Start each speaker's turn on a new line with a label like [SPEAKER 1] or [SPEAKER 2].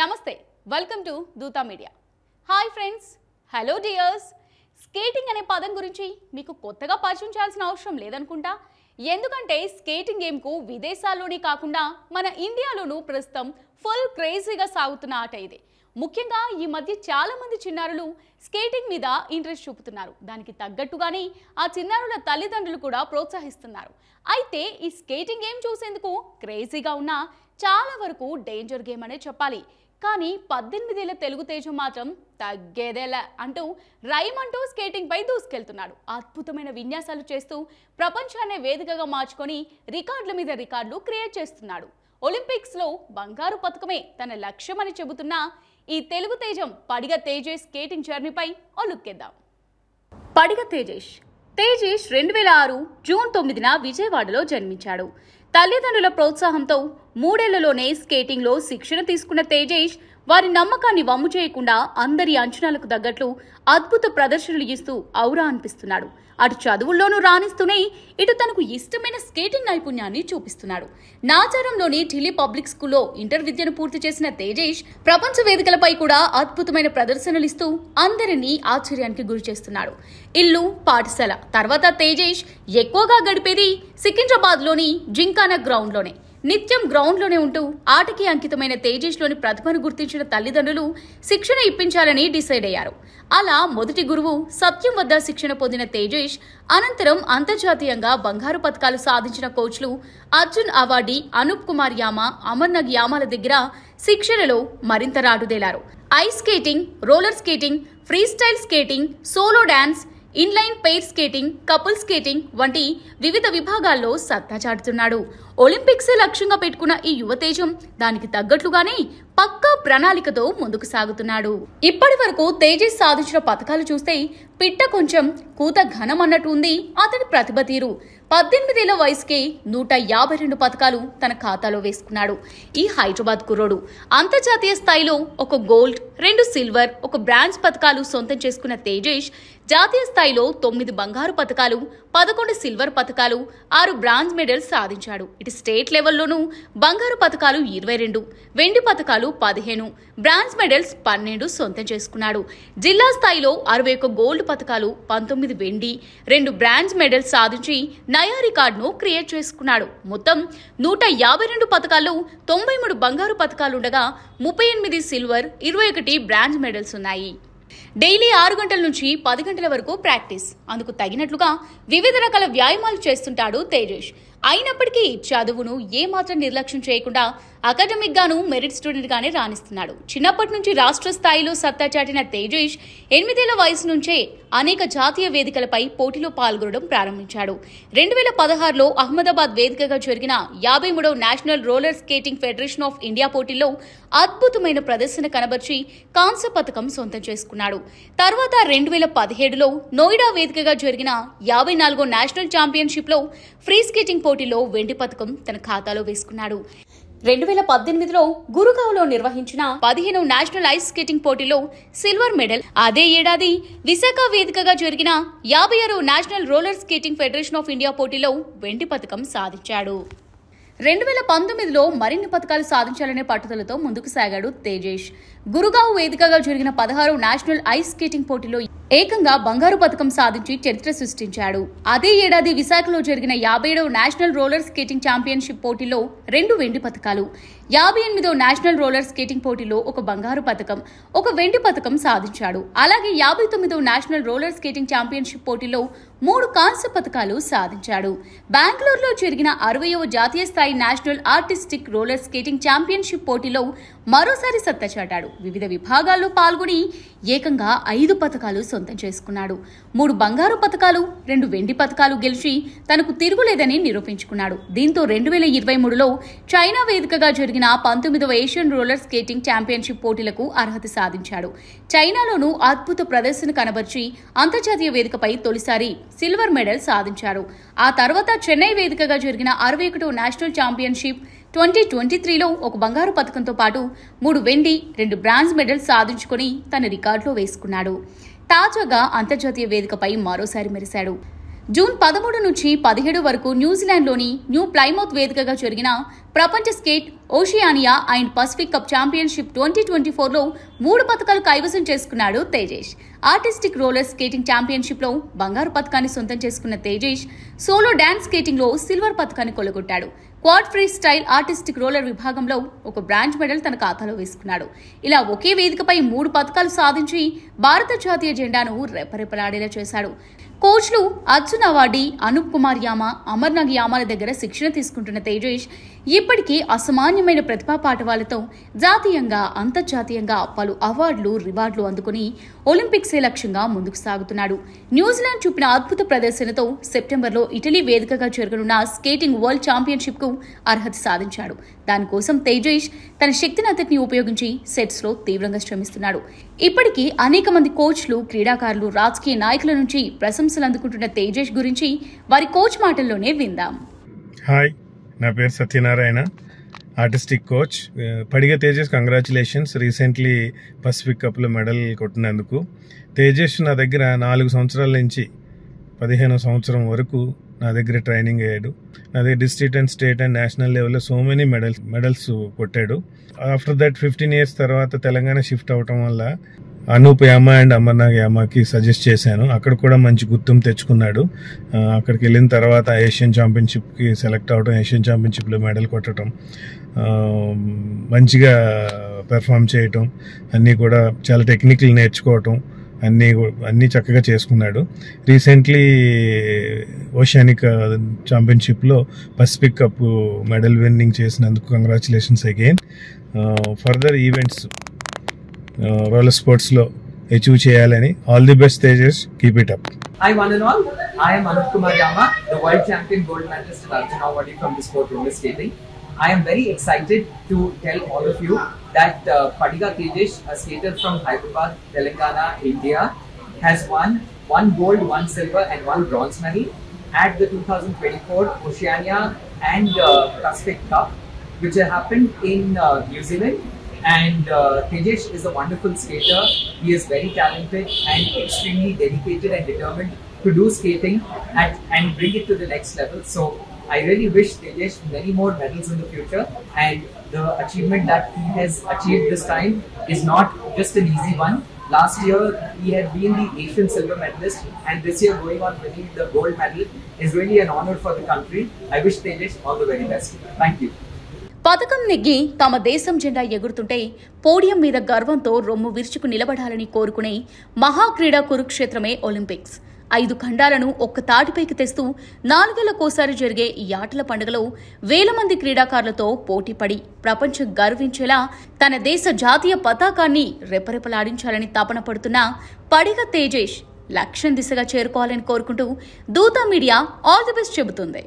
[SPEAKER 1] నమస్తే welcome to Dootha media. Hi friends, hello dears. Skating అనే పదం గురించి మీకు కొత్తగా పరిచయం చేయాల్సిన అవసరం లేదనుకుంటా. ఎందుకంటే స్కేటింగ్ గేమ్కు విదేశాల్లోనే కాకుండా మన ఇండియాలోనూ ప్రస్తుతం ఫుల్ క్రేజీగా సాగుతున్న ఆట ఇది. ముఖ్యంగా ఈ మధ్య చాలా మంది చిన్నారులు స్కేటింగ్ మీద ఇంట్రెస్ట్ చూపుతున్నారు. దానికి తగ్గట్టుగానే ఆ చిన్నారుల తల్లిదండ్రులు కూడా ప్రోత్సహిస్తున్నారు. అయితే ఈ స్కేటింగ్ గేమ్ చూసేందుకు క్రేజీగా ఉన్న చాలా వరకు డేంజర్ గేమ్ అనే చెప్పాలి. కానీ 18 ఏళ్ల తెలుగు తేజం మాత్రం తగ్గేదేలా అంటూ రైమంటూ స్కేటింగ్ పై దూసుకెళ్తున్నాడు. అద్భుతమైన విన్యాసాలు చేస్తూ ప్రపంచాన్ని వేదికగా మార్చుకొని రికార్డుల మీద రికార్డులు క్రియేట్ చేస్తున్నాడు. ఒలింపిక్స్ లో బంగారు పతకమే తన లక్ష్యమని చెబుతున్న ఈ తెలుగు తేజం పడిగ తేజేష్ స్కేటింగ్ జర్నీపై ఓ లుక్కేద్దాం. పడిగ తేజేష్ 2006 జూన్ 9న విజయవాడలో జన్మించాడు. తల్లిదండ్రుల ప్రోత్సాహంతో 3 ఏళ్లలోనే స్కేటింగ్లో శిక్షణ తీసుకున్న తేజేష్ వారి నమ్మకాన్ని వమ్ము చేయకుండా అందరి అంచనాలకు తగ్గట్లు అద్భుత ప్రదర్శనలు ఇస్తూ ఔరా అనిపిస్తున్నాడు. అటు చదువుల్లోనూ రాణిస్తూనే ఇటు తనకు ఇష్టమైన స్కేటింగ్ నైపుణ్యాన్ని చూపిస్తున్నాడు. నాచారంలోని ఢిల్లీ పబ్లిక్ స్కూల్లో ఇంటర్ విద్యను పూర్తి చేసిన తేజేష్ ప్రపంచ వేదికలపై కూడా అద్భుతమైన ప్రదర్శనలు ఇస్తూ అందరినీ ఆశ్చర్యానికి గురి చేస్తున్నాడు. ఇల్లు, పాఠశాల తర్వాత తేజేష్ ఎక్కువగా గడిపేది సికింద్రాబాద్లోని జింకానా గ్రౌండ్లోనే. నిత్యం గ్రౌండ్లోనే ఉంటూ ఆటకి అంకితమైన తేజేష్లోని ప్రతిభను గుర్తించిన తల్లిదండ్రులు శిక్షణ ఇప్పించాలని డిసైడ్ అయ్యారు. అలా మొదటి గురువు సత్యం వద్ద శిక్షణ పొందిన తేజేష్ అనంతరం అంతర్జాతీయంగా బంగారు పతకాలు సాధించిన కోచ్లు అర్జున్ అవార్డీ, అనూప్ కుమార్ యామ, అమర్నాథ్ యామాల దగ్గర శిక్షణలో మరింత రాటుదేలారు. Ice skating, roller skating, free style skating, solo dance, inline pair skating, couple skating వంటి వివిధ విభాగాల్లో సత్తా చాటుతున్నాడు. ఒలింపిక్స్ లక్ష్యంగా పెట్టుకున్న ఈ యువతేజం దానికి తగ్గట్లుగానే పక్కా ప్రణాళికతో ముందుకు సాగుతున్నాడు. ఇప్పటి వరకు తేజేష్ సాధించిన పతకాలు చూస్తే పిట్ట కొంచెం కూత ఘనం అన్నట్టు ఉంది అతని ప్రతిభ తీరు. 18 ఏళ్ల వయసుకే 152 పతకాలు తన ఖాతాలో వేసుకున్నాడు. ఈ హైదరాబాద్ కుర్రోడు అంతర్జాతీయ స్థాయిలో ఒక గోల్డ్, 2 సిల్వర్, 1 బ్రాంజ్ పతకాలు సొంతం చేసుకున్న తేజేష్ జాతీయ స్థాయిలో 9 బంగారు పతకాలు, 11 సిల్వర్ పతకాలు, 6 బ్రాంజ్ మెడల్స్ సాధించాడు. ఇటు స్టేట్ లెవెల్లోనూ బంగారు పతకాలు 22, వెండి పతకాలు 15, బ్రాంజ్ మెడల్స్ 12 సొంతం చేసుకున్నాడు. జిల్లా స్థాయిలో 61 గోల్డ్ పతకాలు, 19 వెండి, 2 బ్రాంజ్ మెడల్స్ సాధించి నయా రికార్డును క్రియేట్ చేసుకున్నాడు. మొత్తం 152 పతకాల్లో 93 బంగారు పతకాలుండగా 38 సిల్వర్, 21 బ్రాంజ్ మెడల్స్ ఉన్నాయి. డైలీ 6 గంటల నుంచి 10 గంటల వరకు ప్రాక్టీస్. అందుకు తగినట్లుగా వివిధ రకాల వ్యాయామాలు చేస్తుంటాడు తేజేష్. అయినప్పటికీ చదువును ఏమాత్రం నిర్లక్ష్యం చేయకుండా అకాడమిక్ గాను మెరిట్ స్టూడెంట్ గానే రాణిస్తున్నాడు. చిన్నప్పటి నుంచి రాష్ట్ర స్థాయిలో సత్తా చాటిన తేజేష్ 8 ఏళ్ల వయసు నుంచే అనేక జాతీయ వేదికలపై పోటీలో పాల్గొనడం ప్రారంభించాడు. 2016లో అహ్మదాబాద్ వేదికగా జరిగిన 53వ national roller skating federation of India పోటీల్లో అద్భుతమైన ప్రదర్శన కనబర్చి కాంస్య పతకం సొంతం చేసుకున్నాడు. తర్వాత 2017లో నోయిడా వేదికగా జరిగిన 54వ నేషనల్ ఛాంపియన్షిప్ లో ఫ్రీ స్కేటింగ్ పోటీలో వెండి పతకం తన ఖాతాలో వేసుకున్నాడు. 2018లో గురుగావ్లో నిర్వహించిన 15వ నేషనల్ ఐస్ స్కేటింగ్ పోటీలో సిల్వర్ మెడల్, అదే ఏడాది విశాఖ వేదికగా జరిగిన 56వ national roller skating federation of India పోటీలో వెండి పతకం సాధించాడు. 2019లో మరిన్ని పతకాలు సాధించాలనే పట్టుదలతో ముందుకు సాగాడు తేజేష్. గురుగావ్ వేదికగా జరిగిన 16వ నేషనల్ ఐస్ స్కేటింగ్ పోటీలో ఏకంగా బంగారు పతకం సాధించి చరిత్ర సృష్టించాడు. అదే ఏడాది విశాఖలో జరిగిన 57వ నేషనల్ రోలర్ స్కేటింగ్ ఛాంపియన్షిప్ పోటీలో 2 వెండి పతకాలు, 58వ నేషనల్ రోలర్ స్కేటింగ్ పోటీలో 1 బంగారు పతకం, 1 వెండి పతకం సాధించాడు. అలాగే 59వ నేషనల్ రోలర్ స్కేటింగ్ ఛాంపియన్షిప్ పోటీలో 3 కాంస్య పతకాలు సాధించాడు. బెంగళూరులో జరిగిన 60వ జాతీయ స్థాయి national artistic roller skating championship పోటీలో మరోసారి సత్తా చాటాడు. వివిధ విభాగాల్లో పాల్గొని ఏకంగా 5 పతకాలు సొంతం చేసుకున్నాడు. 3 బంగారు పతకాలు, 2 వెండి పతకాలు గెలిచి తనకు తిరుగులేదని నిరూపించుకున్నాడు. దీంతో 2023లో చైనా వేదికగా జరిగిన 19వ ఏషియన్ రోలర్ స్కేటింగ్ ఛాంపియన్షిప్ పోటీలకు అర్హత సాధించాడు. చైనాలోనూ అద్భుత ప్రదర్శన కనబర్చి అంతర్జాతీయ వేదికపై తొలిసారి సిల్వర్ మెడల్ సాధించారు. ఆ తర్వాత చెన్నై వేదికగా జరిగిన 61వ నేషనల్ ఛాంపియన్షిప్ 2023లో 1 బంగారు పతకంతో పాటు 3 వెండి, 2 బ్రాంజ్ మెడల్స్ సాధించుకుని తన రికార్డులో వేసుకున్నాడు. తాజాగా అంతర్జాతీయ వేదికపై మరోసారి మెరిశాడు. జూన్ 13 నుంచి 17 వరకు న్యూజిలాండ్లోని న్యూ ప్లైమౌత్ వేదికగా జరిగిన ప్రపంచ skate, Oceania and Pacific cup championship 2024లో 3 పతకాలు కైవసం చేసుకున్నాడు తేజేష్. ఆర్టిస్టిక్ రోలర్ స్కేటింగ్ ఛాంపియన్షిప్లో బంగారు పతకాన్ని సొంతం చేసుకున్న తేజేష్ సోలో డాన్స్ స్కేటింగ్లో సిల్వర్ పతకాన్ని కొల్లగొట్టాడు. Quad free style artistic roller విభాగంలో ఒక బ్రాంజ్ మెడల్ తన ఖాతాలో వేసుకున్నాడు. ఇలా ఒకే వేదికపై 3 పతకాలు సాధించి భారత జాతీయ జెండాను రెపరెపలాడేలా చేశాడు. కోచ్లు అర్జున్ అవార్డీ, అనూప్ కుమార్ యామ, అమర్నాగ్ యామాల దగ్గర శిక్షణ తీసుకుంటున్న తేజేష్ ఇప్పటికీ అసామాన్యమైన ప్రతిభా పాఠవాలతో జాతీయంగా, అంతర్జాతీయంగా పలు అవార్డులు, రివార్డులు అందుకుని ఒలింపిక్సే లక్ష్యంగా ముందుకు సాగుతున్నాడు. న్యూజిలాండ్ చూపిన అద్భుత ప్రదర్శనతో సెప్టెంబర్లో ఇటలీ వేదికగా జరగనున్న స్కేటింగ్ వరల్డ్ ఛాంపియన్షిప్ కు అర్హత సాధించాడు. దానికోసం తేజేష్ తన శక్తినంతటిని ఉపయోగించి సెట్స్ లో తీవ్రంగా శ్రమిస్తున్నాడు. ఇప్పటికీ అనేక మంది కోచ్లు, క్రీడాకారులు, రాజకీయ నాయకుల నుంచి ప్రశంసలు అందుకుంటున్న తేజేష్ గురించి వారి కోచ్ మాటల్లోనే విందాం.
[SPEAKER 2] హాయ్, నా పేరు Satyanarayana, artistic coach. Padiga Tejesh, congratulations. Recently Pacific కప్లో మెడల్ కొట్టినందుకు. తేజేష్ నా దగ్గర 4 సంవత్సరాల నుంచి 15వ సంవత్సరం వరకు నా దగ్గర ట్రైనింగ్ అయ్యాడు. నా దగ్గర district and state and national లెవెల్లో సో మెనీ మెడల్స్ కొట్టాడు. ఆఫ్టర్ దట్ 15 years తర్వాత తెలంగాణ షిఫ్ట్ అవటం వల్ల అనూప్ యామ అండ్ అమర్నాగ్ యామకి సజెస్ట్ చేశాను. అక్కడ కూడా మంచి గుర్తింపు తెచ్చుకున్నాడు. అక్కడికి వెళ్ళిన తర్వాత ఏషియన్ ఛాంపియన్షిప్కి సెలెక్ట్ అవడం, ఏషియన్ ఛాంపియన్షిప్లో మెడల్ కొట్టడం, మంచిగా పెర్ఫామ్ చేయటం, అన్నీ కూడా చాలా టెక్నికల్ నేర్చుకోవటం, అన్నీ చక్కగా చేసుకున్నాడు. రీసెంట్లీ ఓషియానిక్ ఛాంపియన్షిప్లో పసిఫిక్ కప్ మెడల్ విన్నింగ్ చేసినందుకు congratulations again. Further events roller స్పోర్ట్స్లో అచీవ్ చేయాలని. All the best Tejas, keep it up.
[SPEAKER 3] Hi one and all, I am Anup Kumar Yama, the world champion gold medalist at Arjun Awadi from the sport roller skating. I am very excited to tell all of you that Padiga Tejesh, a skater from Hyderabad, Telangana, India, has won 1 gold, 1 silver and 1 bronze medal at the 2024 Oceania and Pacific Cup, which happened in New Zealand. And Tejesh is a wonderful skater. He is very talented and extremely dedicated and determined to do skating and bring it to the next level. So I really wish Tejesh many more medals in the future, and the achievement that he has achieved this time is not just an easy one. Last year he had been the Asian silver medalist, and this year going on winning the gold medal is really an honor for the country. I wish Tejesh all the very best. Thank you.
[SPEAKER 1] పథకం నెగ్గి తమ దేశం జెండా ఎగురుతుంటే podium మీద గర్వంతో రొమ్ము విరుచుకు నిలబడాలని కోరుకునే మహాక్రీడా కురుక్షేత్రమే ఒలింపిక్స్. 5 ఖండాలను ఒక్క తాటిపైకి తెస్తూ 4 ఏళ్లకోసారి జరిగే ఈ ఆటల పండుగలో వేల మంది క్రీడాకారులతో పోటీపడి ప్రపంచం గర్వించేలా తన దేశ జాతీయ పతాకాన్ని రెపరెపలాడించాలని తపన పడుతున్న పడిగ తేజేష్ లక్ష్యం దిశగా చేరుకోవాలని కోరుకుంటూ దూత మీడియా ఆల్ ది బెస్ట్ చెబుతుంది.